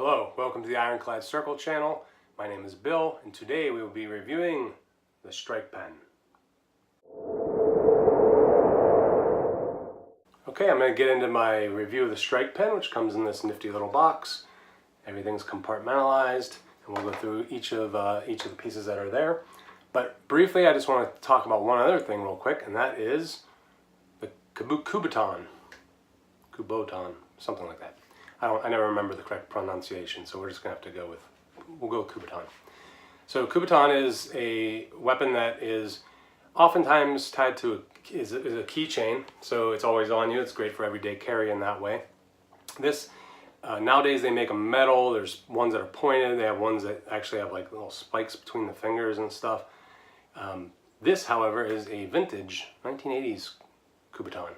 Hello, welcome to the Ironclad Circle channel. My name is Bill, and today we will be reviewing the Strike Pen. Okay, I'm going to get into my review of the Strike Pen, which comes in this nifty little box. Everything's compartmentalized, and we'll go through each of the pieces that are there. But briefly, I just want to talk about one other thing real quick, and that is the Kubotan, something like that. I never remember the correct pronunciation, so we're just gonna have to we'll go with Kubotan. So Kubotan is a weapon that is oftentimes tied to a keychain, so it's always on you. It's great for everyday carry in that way. This nowadays they make them metal. There's ones that are pointed. They have ones that actually have like little spikes between the fingers and stuff. This, however, is a vintage 1980s Kubotan.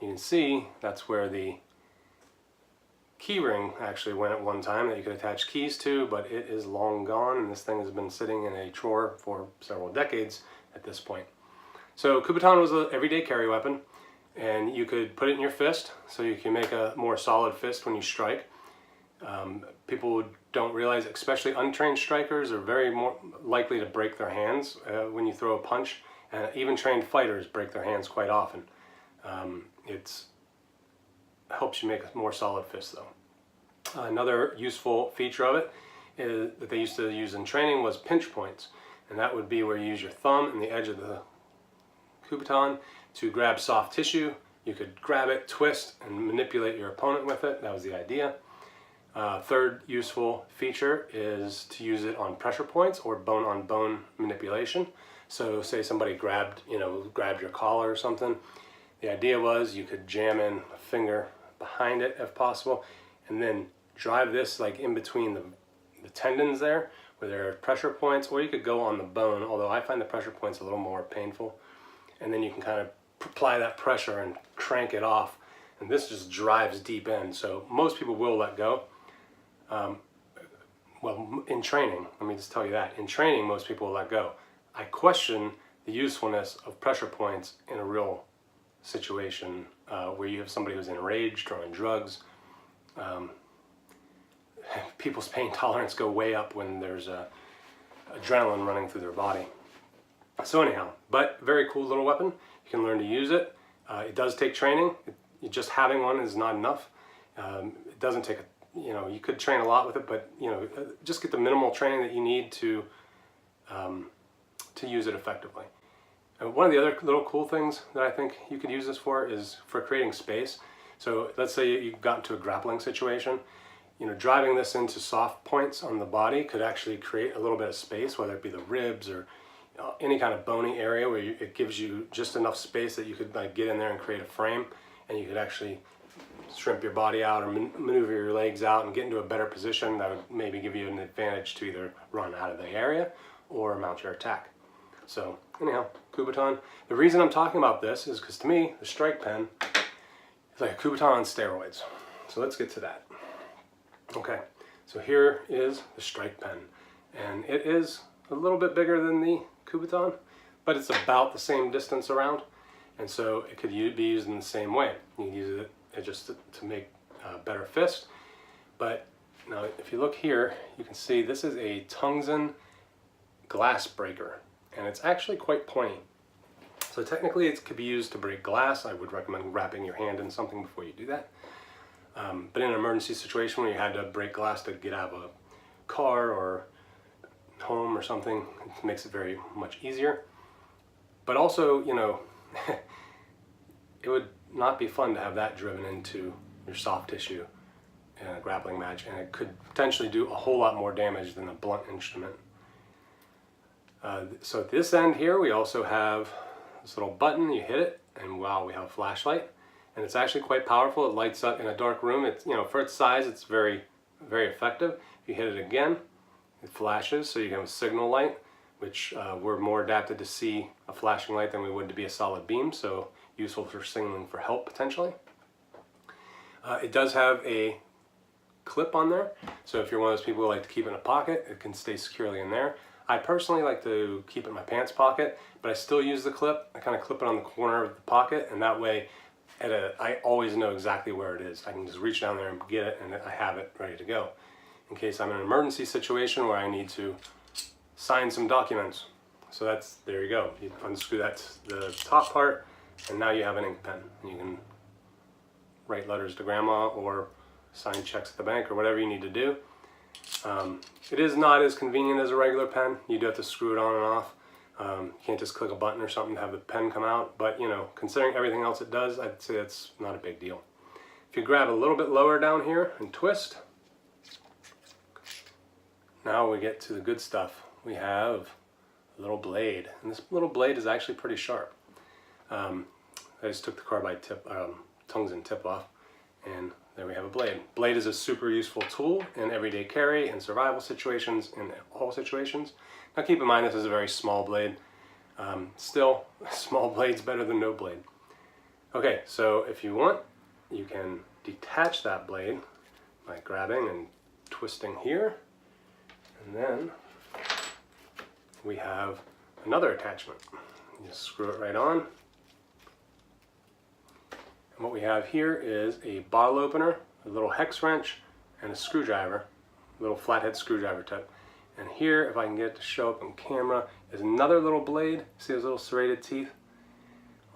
You can see that's where the key ring actually went at one time that you could attach keys to, but it is long gone, and this thing has been sitting in a drawer for several decades at this point. So Kubotan was an everyday carry weapon, and you could put it in your fist so you can make a more solid fist when you strike. People don't realize, especially untrained strikers, are very more likely to break their hands when you throw a punch, and even trained fighters break their hands quite often. It helps you make a more solid fist though. Another useful feature of it that they used to use in training was pinch points, and that would be where you use your thumb and the edge of the Kubotan to grab soft tissue. You could grab it, twist, and manipulate your opponent with it. That was the idea. Third useful feature is to use it on pressure points or bone-on-bone manipulation. So say somebody grabbed your collar or something. The idea was you could jam in a finger behind it if possible, and then drive this like in between the tendons there where there are pressure points, or you could go on the bone, although I find the pressure points a little more painful. And then you can kind of apply that pressure and crank it off, and this just drives deep in. So most people will let go. Well, in training, let me just tell you that. In training, most people will let go. I question the usefulness of pressure points in a real situation where you have somebody who's enraged or on drugs. People's pain tolerance go way up when there's adrenaline running through their body. So anyhow, but very cool little weapon. You can learn to use it. It does take training. Just having one is not enough. It doesn't take you could train a lot with it, but just get the minimal training that you need to use it effectively. One of the other little cool things that I think you could use this for is for creating space. So let's say you got into a grappling situation, driving this into soft points on the body could actually create a little bit of space, whether it be the ribs or any kind of bony area where it gives you just enough space that you could like get in there and create a frame, and you could actually shrimp your body out or maneuver your legs out and get into a better position that would maybe give you an advantage to either run out of the area or mount your attack. So anyhow, Kubotan. The reason I'm talking about this is because to me, the Strike Pen is like a Kubotan on steroids. So let's get to that. Okay, so here is the Strike Pen, and it is a little bit bigger than the Kubotan, but it's about the same distance around, and so it could be used in the same way. You can use it just to make a better fist. But now if you look here, you can see this is a tungsten glass breaker, and it's actually quite pointy. So technically it could be used to break glass. I would recommend wrapping your hand in something before you do that. But in an emergency situation where you had to break glass to get out of a car or home or something, it makes it very much easier. But also, it would not be fun to have that driven into your soft tissue in a grappling match, and it could potentially do a whole lot more damage than a blunt instrument. So at this end here, we also have this little button. You hit it, and wow, we have a flashlight, and it's actually quite powerful. It lights up in a dark room. It's for its size, it's very, very effective. If you hit it again, it flashes, so you have a signal light, which we're more adapted to see a flashing light than we would to be a solid beam, so useful for signaling for help potentially. It does have a clip on there, so if you're one of those people who like to keep it in a pocket, it can stay securely in there. I personally like to keep it in my pants pocket, but I still use the clip. I kind of clip it on the corner of the pocket, and that way I always know exactly where it is. I can just reach down there and get it, and I have it ready to go. in case I'm in an emergency situation where I need to sign some documents. So there you go. You unscrew the top part, and now you have an ink pen. You can write letters to grandma or sign checks at the bank or whatever you need to do. It is not as convenient as a regular pen. You do have to screw it on and off. You can't just click a button or something to have the pen come out, but you know, considering everything else it does, I'd say it's not a big deal. If you grab a little bit lower down here and twist, now we get to the good stuff. We have a little blade, and this little blade is actually pretty sharp. I just took the carbide tungsten tip off, and there we have a blade. Blade is a super useful tool in everyday carry, in survival situations, in all situations. Now keep in mind this is a very small blade. Still, a small blade's better than no blade. Okay, so if you want, you can detach that blade by grabbing and twisting here, and then we have another attachment. You just screw it right on. And what we have here is a bottle opener, a little hex wrench, and a screwdriver, a little flathead screwdriver tip. And here, if I can get it to show up on camera, is another little blade. See those little serrated teeth?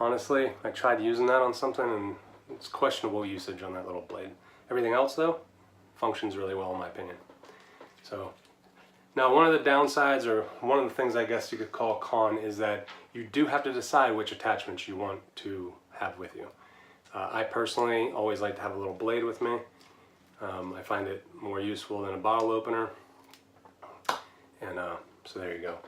Honestly, I tried using that on something and it's questionable usage on that little blade. Everything else though, functions really well in my opinion. So, now one of the downsides, or one of the things I guess you could call a con, is that you do have to decide which attachments you want to have with you. I personally always like to have a little blade with me. I find it more useful than a bottle opener. And so there you go.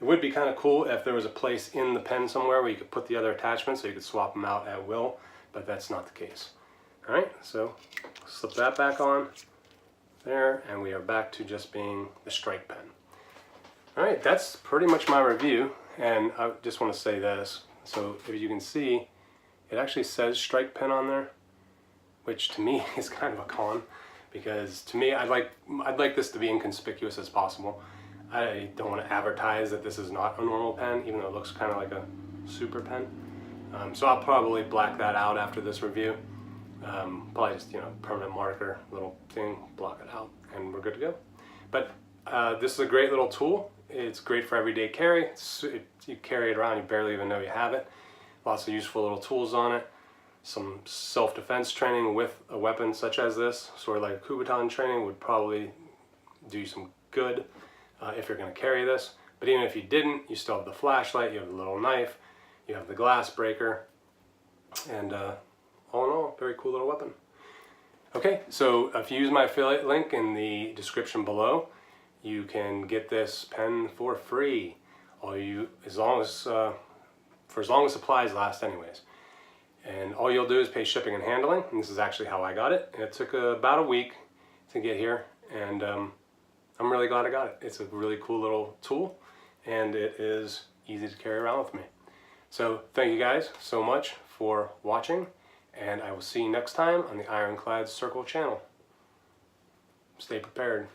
It would be kind of cool if there was a place in the pen somewhere where you could put the other attachments so you could swap them out at will, but that's not the case. All right, so slip that back on there, and we are back to just being the strike pen. All right, that's pretty much my review, and I just want to say this. So if you can see, it actually says strike pen on there, which to me is kind of a con, because to me, I'd like this to be inconspicuous as possible. I don't want to advertise that this is not a normal pen, even though it looks kind of like a super pen. So I'll probably black that out after this review. Probably just, permanent marker, little thing, block it out, and we're good to go. But this is a great little tool. It's great for everyday carry. You carry it around, you barely even know you have it. Lots of useful little tools on it. Some self-defense training with a weapon such as this, sort of like Kubotan training, would probably do you some good if you're going to carry this. But even if you didn't, you still have the flashlight, you have the little knife, you have the glass breaker, and all in all, very cool little weapon. Okay, so if you use my affiliate link in the description below, you can get this pen for free. As long as supplies last anyways. And all you'll do is pay shipping and handling, and this is actually how I got it. And it took about a week to get here, and I'm really glad I got it. It's a really cool little tool, and it is easy to carry around with me. So thank you guys so much for watching, and I will see you next time on the Ironclad Circle channel. Stay prepared.